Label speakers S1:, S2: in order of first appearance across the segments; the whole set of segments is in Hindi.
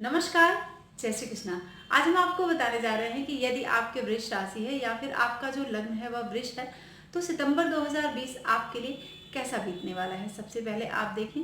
S1: नमस्कार, जय श्री कृष्णा। आज हम आपको बताने जा रहे हैं कि यदि आपके वृष राशि है या फिर आपका जो लग्न है वह वृष है तो सितंबर 2020 आपके लिए कैसा बीतने वाला है। सबसे पहले आप देखें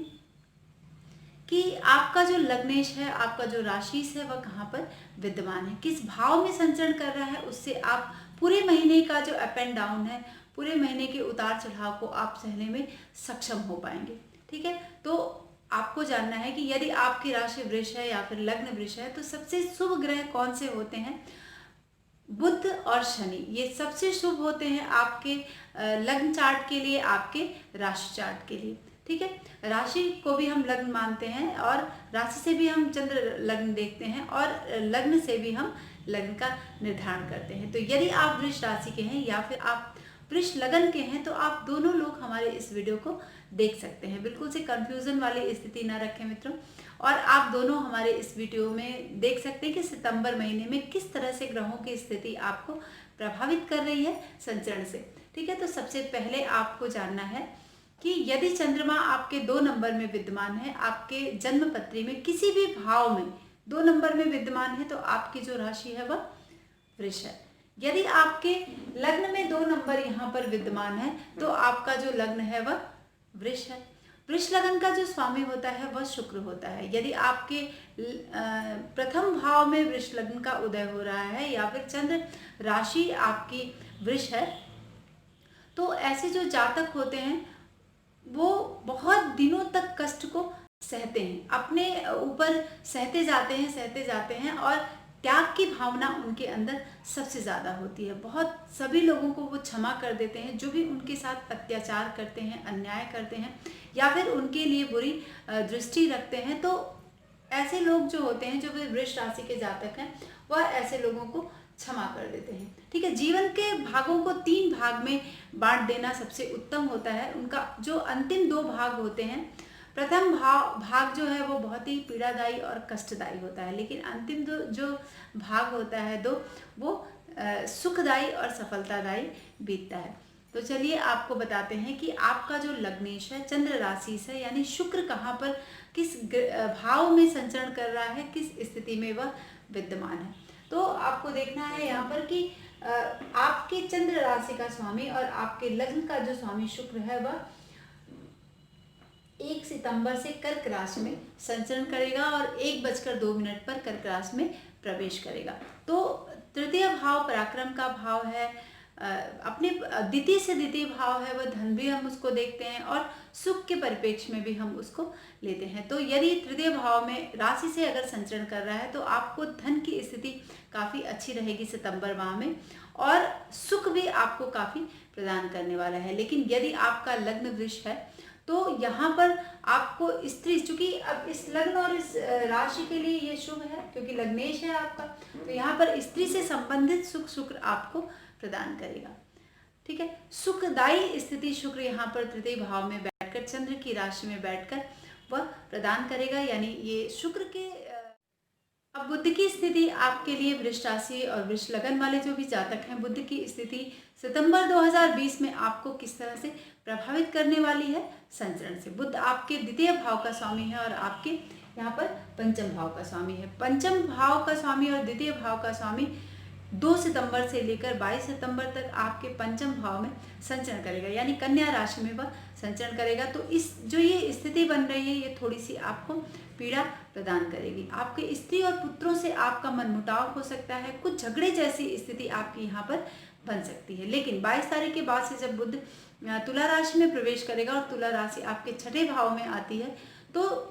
S1: कि आपका जो लग्नेश है, आपका जो राशि है वह कहाँ पर विद्यमान है, किस भाव में संचरण कर रहा है। उससे आप पूरे महीने का जो अप एंड डाउन है, पूरे महीने के उतार चढ़ाव को आप सहने में सक्षम हो पाएंगे। ठीक है, तो आपको जानना है कि यदि आपकी राशि वृष है या फिर लग्न वृष है तो सबसे शुभ ग्रह कौन से होते हैं। बुध और शनि ये सबसे शुभ होते हैं आपके लग्न चार्ट के लिए, आपके राशि चार्ट के लिए। ठीक है, राशि को भी हम लग्न मानते हैं और राशि से भी हम चंद्र लग्न देखते हैं और लग्न से भी हम लग्न का निर्धारण करते हैं। तो यदि आप वृष राशि के हैं या फिर आप वृष लगन के हैं तो आप दोनों लोग हमारे इस वीडियो को देख सकते हैं। बिल्कुल से कंफ्यूजन वाली स्थिति ना रखें मित्रों। और आप दोनों हमारे इस वीडियो में देख सकते हैं कि सितंबर महीने में किस तरह से ग्रहों की स्थिति आपको प्रभावित कर रही है संचरण से। ठीक है, तो सबसे पहले आपको जानना है कि यदि चंद्रमा आपके 2 नंबर में विद्यमान है, आपके जन्म पत्री में किसी भी भाव में 2 नंबर में विद्यमान है तो आपकी जो राशि है वह वृष है। यदि आपके लग्न में 2 नंबर यहाँ पर विद्यमान है तो आपका जो लग्न है वह वृष है। वृष लग्न का जो स्वामी होता है वह शुक्र होता है। यदि आपके प्रथम भाव में वृष लग्न का उदय हो रहा है या फिर चंद्र राशि आपकी वृष है तो ऐसे जो जातक होते हैं वो बहुत दिनों तक कष्ट को सहते हैं, अपने ऊपर सहते जाते हैं और त्याग की भावना उनके अंदर सबसे ज़्यादा होती है। बहुत सभी लोगों को वो क्षमा कर देते हैं जो भी उनके साथ अत्याचार करते हैं, अन्याय करते हैं या फिर उनके लिए बुरी दृष्टि रखते हैं। तो ऐसे लोग जो होते हैं, जो वृष राशि के जातक हैं, वह ऐसे लोगों को क्षमा कर देते हैं। ठीक है, जीवन के भागों को 3 भाग में बांट देना सबसे उत्तम होता है। उनका जो अंतिम 2 भाग होते हैं, प्रथम भाग जो है वो बहुत ही पीड़ादायी और कष्टदायी होता है, लेकिन अंतिम जो भाग होता है वो सुखदायी और सफलतादायी बीतता है। तो चलिए आपको बताते हैं कि आपका जो लग्नेश है, चंद्र राशि से यानी शुक्र कहाँ पर किस भाव में संचरण कर रहा है, किस स्थिति में वह विद्यमान है। तो आपको देखना है यहाँ पर कि आपके चंद्र राशि का स्वामी और आपके लग्न का जो स्वामी शुक्र है वह 1 सितंबर से कर्क राशि में संचरण करेगा और 1:02 पर कर्क राशि में प्रवेश करेगा। तो तृतीय भाव पराक्रम का भाव है, अपने द्वितीय से द्वितीय भाव है वह धन भी हम उसको देखते हैं और सुख के परिप्रेक्ष्य में भी हम उसको लेते हैं। तो यदि तृतीय भाव में राशि से अगर संचरण कर रहा है तो आपको धन की स्थिति काफ़ी अच्छी रहेगी सितंबर माह में और सुख भी आपको काफ़ी प्रदान करने वाला है। लेकिन यदि आपका लग्न वृष है तो यहाँ पर आपको स्त्री, चूंकि अब इस लग्न और इस राशि के लिए ये शुभ है क्योंकि लग्नेश है आपका, तो यहाँ पर स्त्री से संबंधित सुख शुक्र आपको प्रदान करेगा। ठीक है, सुखदायी स्थिति शुक्र यहाँ पर तृतीय भाव में बैठकर चंद्र की राशि में बैठकर वह प्रदान करेगा। यानी ये शुक्र के अब बुध की स्थिति आपके लिए वृष राशि और वृष लगन वाले जो भी जातक हैं, बुध की स्थिति सितंबर 2020 में आपको किस तरह से प्रभावित करने वाली है संचरण से। बुध आपके द्वितीय भाव का स्वामी है और आपके यहाँ पर पंचम भाव का स्वामी है। पंचम भाव का स्वामी और द्वितीय भाव का स्वामी 2 सितंबर से लेकर 22 सितंबर तक आपके पंचम भाव में संचरण करेगा, यानी कन्या राशि में वह संचरण करेगा। तो इस जो ये स्थिति बन रही है ये थोड़ी सी आपको पीड़ा प्रदान करेगी। आपके स्त्री और पुत्रों से आपका मनमुटाव हो सकता है, कुछ झगड़े जैसी स्थिति आपकी यहाँ पर बन सकती है। लेकिन 22 तारीख के बाद से जब बुध तुला राशि में प्रवेश करेगा और तुला राशि आपके छठे भाव में आती है तो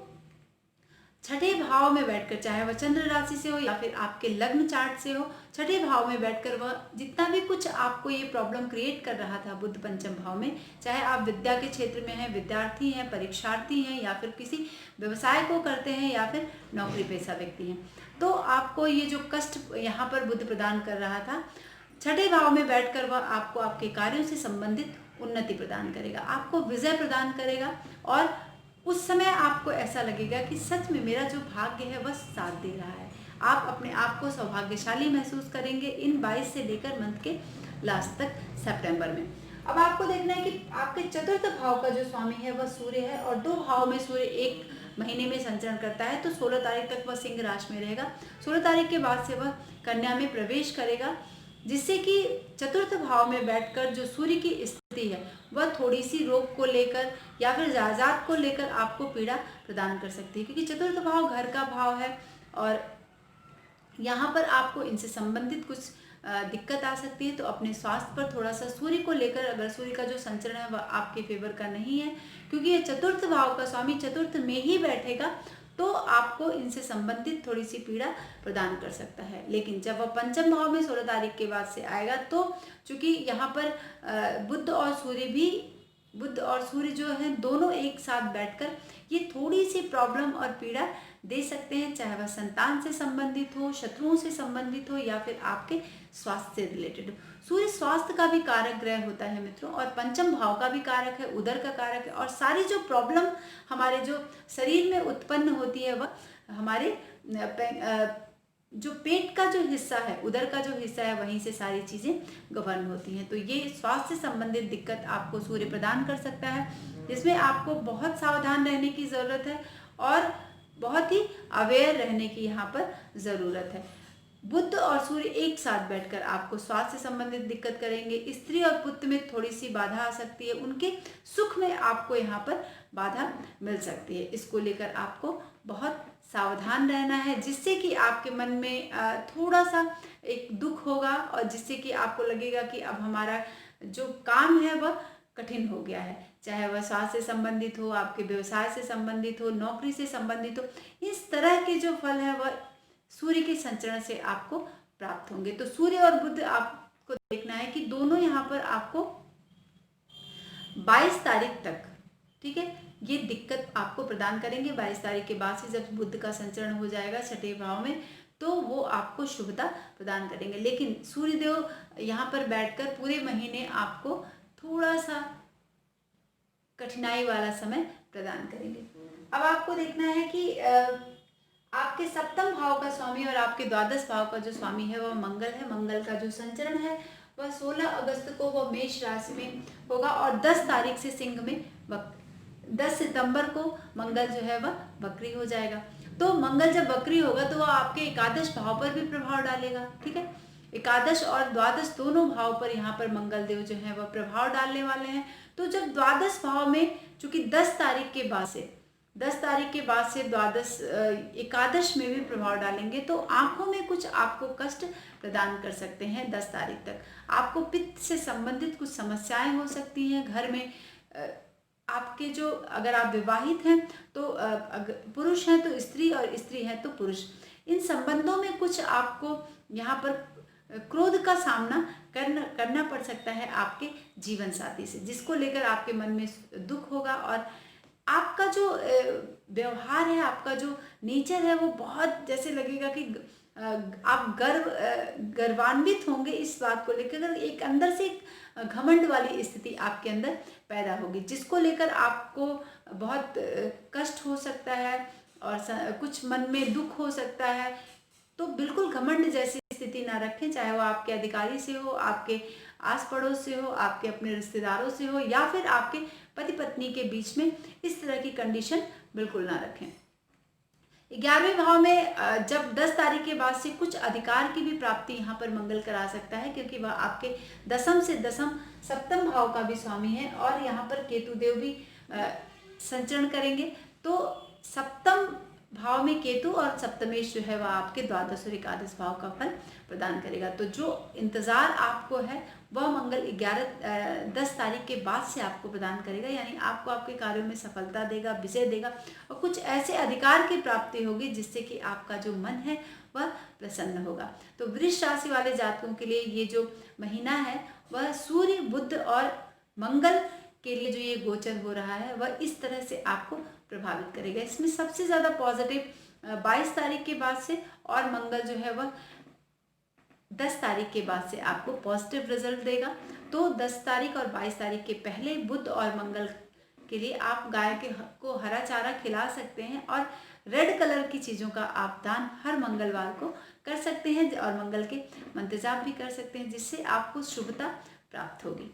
S1: छठे भाव में बैठकर, चाहे वह चंद्र राशि से हो या फिर आपके लग्न चार्ट से हो, छठे भाव में बैठकर वह जितना भी कुछ आपको ये प्रॉब्लम क्रिएट कर रहा था बुध पंचम भाव में, चाहे आप विद्या के क्षेत्र में हैं, विद्यार्थी हैं, परीक्षार्थी हैं या फिर किसी व्यवसाय को करते हैं या फिर नौकरी पेशा व्यक्ति हैं, तो आपको ये जो कष्ट यहाँ पर बुध प्रदान कर रहा था, छठे भाव में बैठकर वह आपको आपके कार्यों से संबंधित उन्नति प्रदान करेगा, आपको विजय प्रदान करेगा और उस समय आपको ऐसा लगेगा कि सच में मेरा जो भाग्य है वह साथ दे रहा है। आप अपने आप को सौभाग्यशाली महसूस करेंगे इन 22 से लेकर मंथ के लास्ट तक सितंबर में। अब आपको देखना है कि आपके चतुर्थ भाव का जो स्वामी है वह सूर्य है और 2 भाव में सूर्य एक महीने में संचरण करता है तो 16 तारीख तक वह सिंह राशि में रहेगा। 16 तारीख के बाद से वह कन्या में प्रवेश करेगा, जिससे कि चतुर्थ भाव में बैठकर जो सूर्य की स्थिति है वह थोड़ी सी रोग को लेकर या फिर जायदाद को लेकर आपको पीड़ा प्रदान कर सकती है, क्योंकि चतुर्थ भाव घर का भाव है और यहाँ पर आपको इनसे संबंधित कुछ दिक्कत आ सकती है। तो अपने स्वास्थ्य पर थोड़ा सा सूर्य को लेकर, अगर सूर्य का जो संचरण है वह आपके फेवर का नहीं है, क्योंकि ये चतुर्थ भाव का स्वामी चतुर्थ में ही बैठेगा, तो आपको इनसे संबंधित थोड़ी सी पीड़ा प्रदान कर सकता है। लेकिन जब वह पंचम भाव में 16 तारीख के बाद से आएगा, तो चूंकि यहाँ पर बुध और सूर्य जो है दोनों एक साथ बैठकर ये थोड़ी सी प्रॉब्लम और पीड़ा दे सकते हैं, चाहे वह संतान से संबंधित हो, शत्रुओं से संबंधित हो या फिर आपके स्वास्थ्य से रिलेटेड हो। सूर्य स्वास्थ्य का भी कारक ग्रह होता है मित्रों, और पंचम भाव का भी कारक है, उदर का कारक है, और सारी जो प्रॉब्लम हमारे जो शरीर में उत्पन्न होती है वह हमारे जो पेट का जो हिस्सा है, उदर का जो हिस्सा है, वहीं से सारी चीज़ें गवर्न होती हैं। तो ये स्वास्थ्य से संबंधित दिक्कत आपको सूर्य प्रदान कर सकता है, जिसमें आपको बहुत सावधान रहने की ज़रूरत है और बहुत ही अवेयर रहने की यहाँ पर ज़रूरत है। बुध और सूर्य एक साथ बैठकर आपको स्वास्थ्य से संबंधित दिक्कत करेंगे। स्त्री और पुत्र में थोड़ी सी बाधा आ सकती है, उनके सुख में आपको यहाँ पर बाधा मिल सकती है। इसको लेकर आपको बहुत सावधान रहना है, जिससे कि आपके मन में थोड़ा सा एक दुख होगा और जिससे कि आपको लगेगा कि अब हमारा जो काम है वह कठिन हो गया है, चाहे वह स्वास्थ्य से संबंधित हो, आपके व्यवसाय से संबंधित हो, नौकरी से संबंधित हो। इस तरह के जो फल है वह सूर्य के संचरण से आपको प्राप्त होंगे। तो सूर्य और बुध आपको देखना है कि दोनों यहाँ पर आपको 22 तारीख तक, ठीक है, ये दिक्कत आपको प्रदान करेंगे। 22 तारीख के बाद से जब बुध का संचरण हो जाएगा छठे भाव में, तो वो आपको शुभता प्रदान करेंगे। लेकिन सूर्यदेव यहाँ पर बैठकर पूरे महीने आपको थोड़ा सा कठिनाई वाला समय प्रदान करेंगे। अब आपको देखना है कि आपके सप्तम भाव का स्वामी और आपके द्वादश भाव का जो स्वामी है वह मंगल है। मंगल का जो संचरण है वह 16 अगस्त को वह मेष राशि में होगा और 10 तारीख से सिंह में 10 सितंबर को मंगल जो है वह वक्री हो जाएगा। तो मंगल जब वक्री होगा तो वह आपके एकादश भाव पर भी प्रभाव डालेगा, ठीक है। एकादश और द्वादश दोनों भाव पर यहाँ पर मंगल देव जो है वह प्रभाव डालने वाले हैं। तो जब द्वादश भाव में, चूंकि 10 तारीख के बाद से द्वादश एकादश में भी प्रभाव डालेंगे, तो आंखों में कुछ आपको कष्ट प्रदान कर सकते हैं। 10 तारीख तक आपको पित्त से संबंधित कुछ समस्याएं हो सकती हैं। घर में आपके जो, अगर आप विवाहित हैं तो पुरुष हैं तो स्त्री और स्त्री है तो पुरुष, इन संबंधों में कुछ आपको यहाँ पर क्रोध का सामना करना पड़ सकता है आपके जीवन साथी से, जिसको लेकर आपके मन में दुख होगा और आपका जो व्यवहार है, आपका जो नेचर है वो बहुत जैसे लगेगा कि आप गर्वान्वित होंगे इस बात को लेकर। एक अंदर से एक घमंड वाली स्थिति आपके अंदर पैदा होगी, जिसको लेकर आपको बहुत कष्ट हो सकता है और कुछ मन में दुख हो सकता है। तो बिल्कुल घमंड जैसी स्थिति ना रखें, चाहे वो आपके अधिकारी से हो, आपके आस पड़ोस से हो, आपके अपने रिश्तेदारों से हो या फिर आपके पति पत्नी के बीच में, इस तरह की कंडीशन बिल्कुल ना रखें। 11वें भाव में जब 10 तारीख के बाद से कुछ अधिकार की भी प्राप्ति यहाँ पर मंगल करा सकता है, क्योंकि वह आपके दसम से दसम सप्तम भाव का भी स्वामी है और यहाँ पर केतु देव भी संचरण करेंगे। तो सप्तम भाव में केतु और सप्तमेश जो है वह आपके द्वादश और एकादश भाव का फल प्रदान करेगा। तो जो इंतजार आपको है वह मंगल 10 तारीख के बाद से आपको प्रदान करेगा, यानी आपको आपके कार्यों में सफलता देगा, विजय देगा और कुछ ऐसे अधिकार की प्राप्ति होगी जिससे कि आपका जो मन है वह प्रसन्न होगा। तो वृष राशि वाले जातकों के लिए ये जो महीना है वह सूर्य बुध और मंगल के लिए जो ये गोचर हो रहा है वह इस तरह से आपको प्रभावित करेगा। इसमें सबसे ज़्यादा पॉजिटिव 22 तारीख के बाद से और मंगल जो है वह 10 तारीख के बाद से आपको पॉजिटिव रिजल्ट देगा। तो 10 तारीख और 22 तारीख के पहले बुध और मंगल के लिए आप गाय को हरा चारा खिला सकते हैं और रेड कलर की चीज़ों का आप दान हर मंगलवार को कर सकते हैं और मंगल के मंत्र जाप भी कर सकते हैं, जिससे आपको शुभता प्राप्त होगी।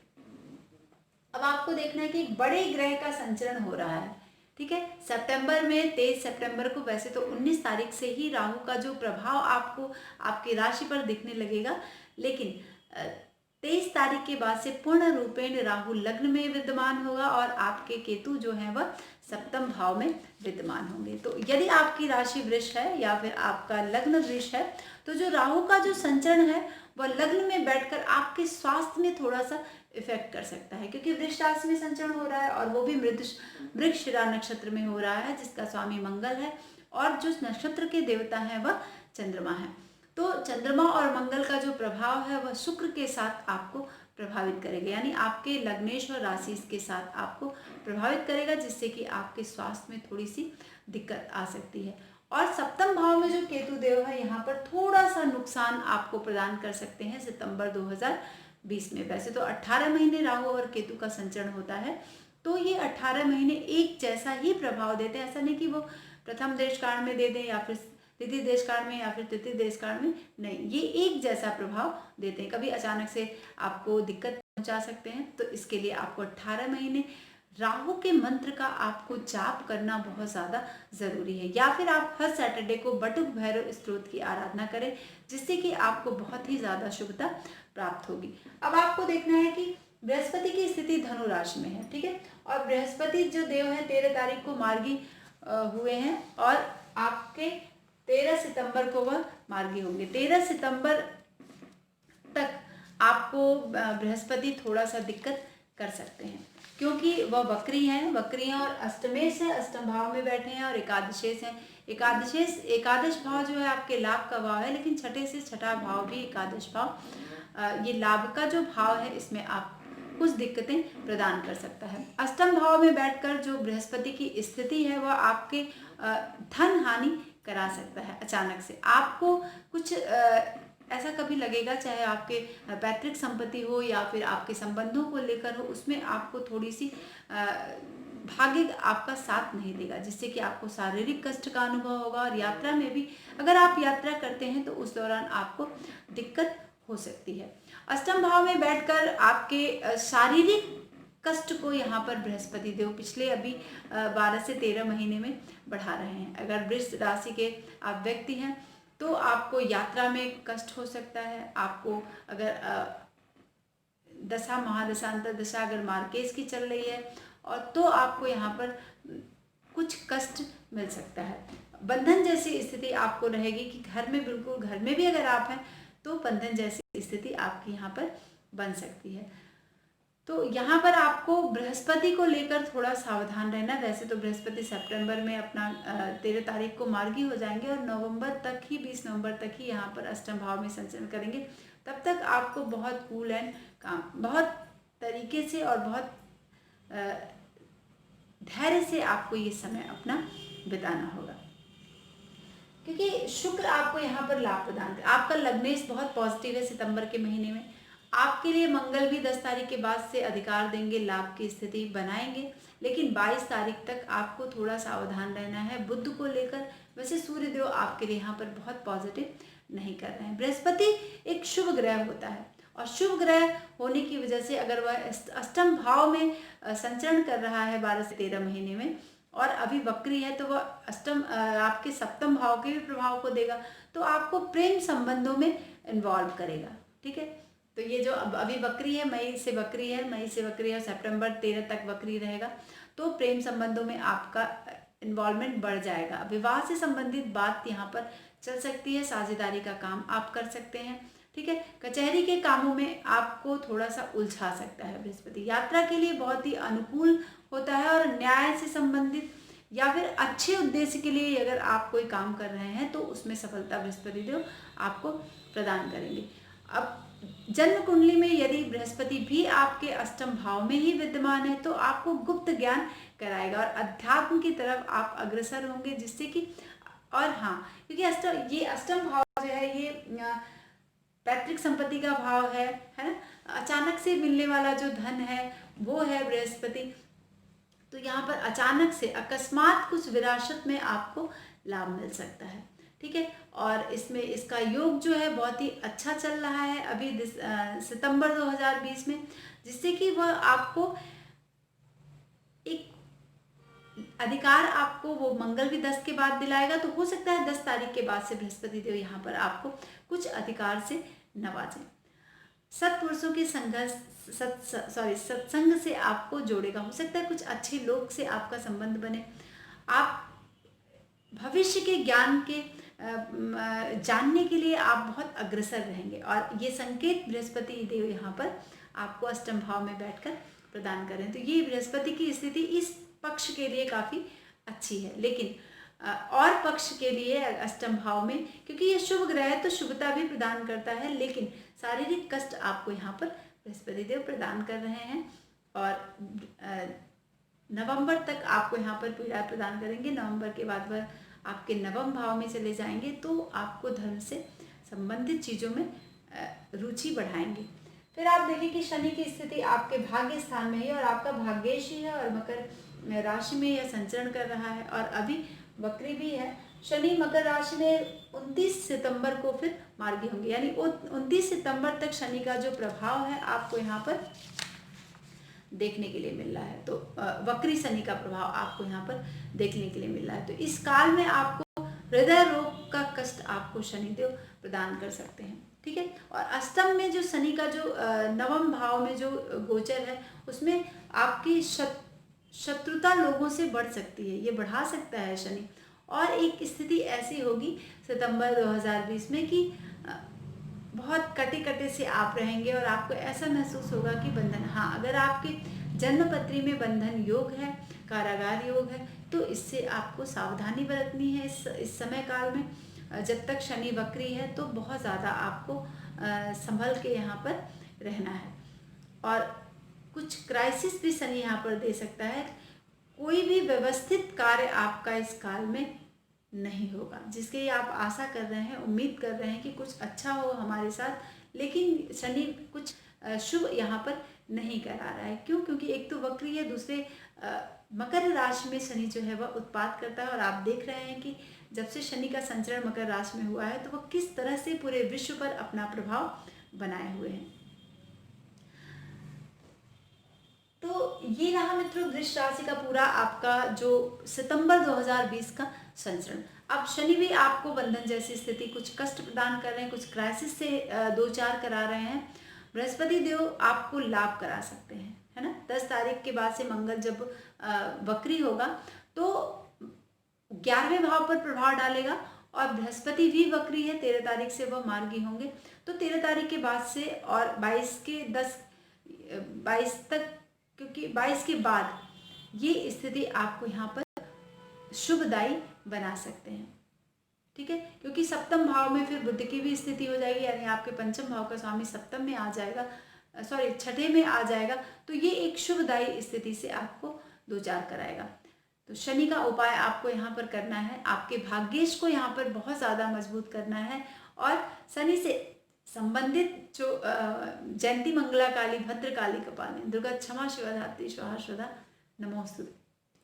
S1: अब आपको देखना है कि एक बड़े ग्रह का संचरण हो रहा है, ठीक है। सितंबर में 23 सितंबर को, वैसे तो 19 तारीख से ही राहु का जो प्रभाव आपको आपकी राशि पर दिखने लगेगा, लेकिन 23 तारीख के बाद से पूर्ण रूपेण राहु लग्न में विद्यमान होगा और आपके केतु जो है वह सप्तम भाव में विद्यमान होंगे। तो यदि आपकी राशि वृष है या फिर आपका लग्न वृष है, तो जो राहु का जो संचरण है वह लग्न में बैठकर आपके स्वास्थ्य में थोड़ा सा इफेक्ट कर सकता है, क्योंकि वृष राशि में संचरण हो रहा है और वो भी मृगशिरा नक्षत्र में हो रहा है, जिसका स्वामी मंगल है और जो नक्षत्र के देवता है वह चंद्रमा है। तो चंद्रमा और मंगल का जो प्रभाव है वह शुक्र के साथ आपको प्रभावित करेगा, यानी आपके लग्नेश और राशि के साथ आपको प्रभावित करेगा, जिससे कि आपके स्वास्थ्य में थोड़ी सी दिक्कत आ सकती है। और सप्तम भाव में जो केतु देव है यहाँ पर थोड़ा सा नुकसान आपको प्रदान कर सकते हैं सितंबर 2020 में। वैसे तो 18 महीने राहु और केतु का संचरण होता है, तो ये 18 महीने एक जैसा ही प्रभाव देते हैं। ऐसा नहीं कि वो प्रथम देश काल में दे दें या फिर द्वितीय देश काल में या फिर तृतीय देश काल में, नहीं, ये एक जैसा प्रभाव देते हैं। कभी अचानक से आपको दिक्कत पहुंचा सकते हैं, तो इसके लिए आपको 18 महीने राहु के मंत्र का आपको जाप करना बहुत ज़्यादा ज़रूरी है, या फिर आप हर सैटरडे को बटुक भैरव स्त्रोत की आराधना करें, जिससे कि आपको बहुत ही ज़्यादा शुभता प्राप्त होगी। अब आपको देखना है कि बृहस्पति की स्थिति धनु राशि में है, ठीक है, और बृहस्पति जो देव है 13 तारीख को मार्गी हुए हैं और आपके 13 सितंबर को वह मार्गी होंगे। 13 सितंबर तक आपको बृहस्पति थोड़ा सा दिक्कत कर सकते हैं, क्योंकि वह वक्री हैं और अष्टमेश है, अष्टम भाव में बैठे हैं और एकादशेश हैं। एकादश भाव जो है आपके लाभ का भाव है, लेकिन छठे से छठा भाव भी एकादश भाव ये लाभ का जो भाव है, इसमें आप कुछ दिक्कतें प्रदान कर सकता है। अष्टम भाव में बैठकर जो बृहस्पति की स्थिति है वह आपके धन हानि करा सकता है। अचानक से आपको कुछ ऐसा कभी लगेगा, चाहे आपके पैतृक संपत्ति हो या फिर आपके संबंधों को लेकर हो, उसमें आपको थोड़ी सी भाग्य आपका साथ नहीं देगा, जिससे कि आपको शारीरिक कष्ट का अनुभव होगा। और यात्रा में भी अगर आप यात्रा करते हैं तो उस दौरान आपको दिक्कत हो सकती है। अष्टम भाव में बैठकर आपके शारीरिक कष्ट को यहाँ पर बृहस्पति देव पिछले अभी 12 से 13 महीने में बढ़ा रहे हैं। अगर वृष राशि के आप व्यक्ति हैं तो आपको यात्रा में कष्ट हो सकता है। आपको अगर दशा महादशा अंतरदशा अगर मार्केज की चल रही है और तो आपको यहाँ पर कुछ कष्ट मिल सकता है। बंधन जैसी स्थिति आपको रहेगी कि घर में, बिल्कुल घर में भी अगर आप हैं तो बंधन जैसी स्थिति आपकी यहाँ पर बन सकती है। तो यहाँ पर आपको बृहस्पति को लेकर थोड़ा सावधान रहना। वैसे तो बृहस्पति सितंबर में अपना 13 तारीख को मार्गी हो जाएंगे और नवंबर तक ही, 20 नवंबर तक ही यहाँ पर अष्टम भाव में संचरण करेंगे। तब तक आपको बहुत कूल एंड काम, बहुत तरीके से और बहुत धैर्य से आपको ये समय अपना बिताना होगा, क्योंकि शुक्र आपको यहाँ पर लाभ प्रदान कर, आपका लग्नेश बहुत पॉजिटिव है। सितंबर के महीने में आपके लिए मंगल भी 10 तारीख के बाद से अधिकार देंगे, लाभ की स्थिति बनाएंगे, लेकिन 22 तारीख तक आपको थोड़ा सावधान रहना है बुध को लेकर। वैसे सूर्यदेव आपके लिए यहाँ पर बहुत पॉजिटिव नहीं कर रहे हैं। बृहस्पति एक शुभ ग्रह होता है और शुभ ग्रह होने की वजह से अगर वह अष्टम भाव में संचरण कर रहा है 12 से 13 महीने में और अभी वक्री है, तो वह अष्टम आपके सप्तम भाव के भी प्रभाव को देगा, तो आपको प्रेम संबंधों में इन्वॉल्व करेगा। ठीक है, तो ये जो अभी वक्री है, मई से वक्री है और सितंबर 13 तक वक्री रहेगा, तो प्रेम संबंधों में आपका इन्वॉल्वमेंट बढ़ जाएगा। विवाह से संबंधित बात यहाँ पर चल सकती है, साझेदारी का काम आप कर सकते हैं। ठीक है, कचहरी के कामों में आपको थोड़ा सा उलझा सकता है बृहस्पति। यात्रा के लिए बहुत ही अनुकूल होता है और न्याय से संबंधित या फिर अच्छे उद्देश्य के लिए अगर आप कोई काम कर रहे हैं तो उसमें सफलता बृहस्पति देव आपको प्रदान करेंगे। अब जन्म कुंडली में यदि बृहस्पति भी आपके अष्टम भाव में ही विद्यमान है तो आपको गुप्त ज्ञान कराएगा और अध्यात्म की तरफ आप अग्रसर होंगे, जिससे कि, और हाँ, क्योंकि ये अष्टम भाव जो है ये पैतृक संपत्ति का भाव है ना, अचानक से मिलने वाला जो धन है वो है बृहस्पति, तो यहाँ पर अचानक से अकस्मात कुछ विरासत में आपको लाभ मिल सकता है। ठीक है, और इसमें इसका योग जो है बहुत ही अच्छा चल रहा है अभी सितंबर 2020 में, जिससे कि वह आपको एक अधिकार आपको वो मंगल भी 10 के बाद दिलाएगा, तो हो सकता है 10 तारीख के बाद से बृहस्पति देव यहाँ पर आपको कुछ अधिकार से नवाजें। सत्पुरुषों के संघर्ष सत्संग से आपको जोड़ेगा। हो सकता है कुछ अच्छे लोग से आपका संबंध बने। आप भविष्य के ज्ञान के जानने के लिए आप बहुत अग्रसर रहेंगे, और ये संकेत बृहस्पति देव यहाँ पर आपको अष्टम भाव में बैठकर प्रदान करें। तो ये बृहस्पति की स्थिति इस पक्ष के लिए काफ़ी अच्छी है, लेकिन और पक्ष के लिए अष्टम भाव में, क्योंकि ये शुभ ग्रह है तो शुभता भी प्रदान करता है, लेकिन शारीरिक कष्ट आपको यहाँ पर बृहस्पति देव प्रदान कर रहे हैं, और नवंबर तक आपको यहाँ पर पीड़ा प्रदान करेंगे। नवंबर के बाद वह आपके नवम भाव में चले जाएंगे, तो आपको धर्म से संबंधित चीज़ों में रुचि बढ़ाएंगे। फिर आप देखिए कि शनि की स्थिति आपके भाग्य स्थान में है और आपका भाग्येश ही है, और मकर राशि में यह संचरण कर रहा है और अभी वक्री भी है। शनि मकर राशि में 29 सितंबर को फिर मार्गी होंगे, यानी 29 सितंबर तक शनि का जो प्रभाव है आपको यहाँ पर देखने के लिए मिल रहा है। तो वक्री शनि का प्रभाव आपको यहाँ पर देखने के लिए मिल रहा है। तो इस काल में आपको हृदय रोग का कष्ट आपको शनिदेव प्रदान कर सकते हैं, ठीक है। और अष्टम में जो शनि का जो नवम भाव में जो गोचर है, उसमें आपकी शत्रुता लोगों से बढ़ सकती है, ये बढ़ा सकता है शनि। और एक स्थिति ऐसी होगी सितंबर 2020 में कि बहुत कटे कटे से आप रहेंगे और आपको ऐसा महसूस होगा कि बंधन, हाँ, अगर आपके जन्मपत्री में बंधन योग है, कारागार योग है, तो इससे आपको सावधानी बरतनी है इस समय काल में। जब तक शनि वक्री है तो बहुत ज़्यादा आपको संभल के यहाँ पर रहना है, और कुछ क्राइसिस भी शनि यहाँ पर दे सकता है। कोई भी व्यवस्थित कार्य आपका इस काल में नहीं होगा, जिसके आप आशा कर रहे हैं, उम्मीद कर रहे हैं कि कुछ अच्छा हो हमारे साथ, लेकिन शनि कुछ शुभ यहाँ पर नहीं करा रहा है। क्यों? क्योंकि एक तो वक्री है, दूसरे मकर राशि में शनि जो है वह उत्पात करता है, और आप देख रहे हैं कि जब से शनि का संचरण मकर राशि में हुआ है तो वह किस तरह से पूरे विश्व पर अपना प्रभाव बनाए हुए हैं। तो ये रहा मित्रों वृष राशि का पूरा आपका जो सितंबर 2020 का संचरण। अब शनि भी आपको बंधन जैसी स्थिति, कुछ कष्ट प्रदान कर रहे हैं, कुछ क्राइसिस से दो चार करा रहे हैं। बृहस्पति देव आपको लाभ करा सकते हैं, है ना। 10 तारीख के बाद से मंगल जब वक्री होगा तो 11वें भाव पर प्रभाव डालेगा, और बृहस्पति भी वक्री है, 13 तारीख से वह मार्गी होंगे। तो 13 तारीख के बाद से और 22 तक, क्योंकि 22 के बाद ये स्थिति आपको यहाँ पर शुभदायी बना सकते हैं, ठीक है। क्योंकि सप्तम भाव में फिर बुध की भी स्थिति हो जाएगी, यानी आपके पंचम भाव का स्वामी सप्तम में आ जाएगा, सॉरी छठे में आ जाएगा, तो ये एक शुभदायी स्थिति से आपको दो चार कराएगा। तो शनि का उपाय आपको यहाँ पर करना है, आपके भाग्येश को यहाँ पर बहुत ज़्यादा मजबूत करना है, और शनि से संबंधित जो जयंती मंगला काली भद्र काली कपालिनी दुर्गा क्षमा शिवा धात्री स्वाहा स्वधा नमोस्तुते,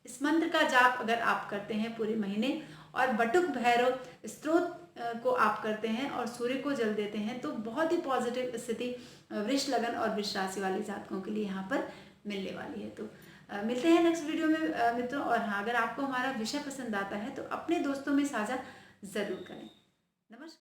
S1: इस मंत्र का जाप अगर आप करते हैं पूरे महीने, और बटुक भैरव स्तोत्र को आप करते हैं और सूर्य को जल देते हैं, तो बहुत ही पॉजिटिव स्थिति वृष लगन और वृष राशि वाले जातकों के लिए यहाँ पर मिलने वाली है। तो मिलते हैं नेक्स्ट वीडियो में मित्रों। और हाँ, अगर आपको हमारा विषय पसंद आता है तो अपने दोस्तों में साझा ज़रूर करें। नमस्कार।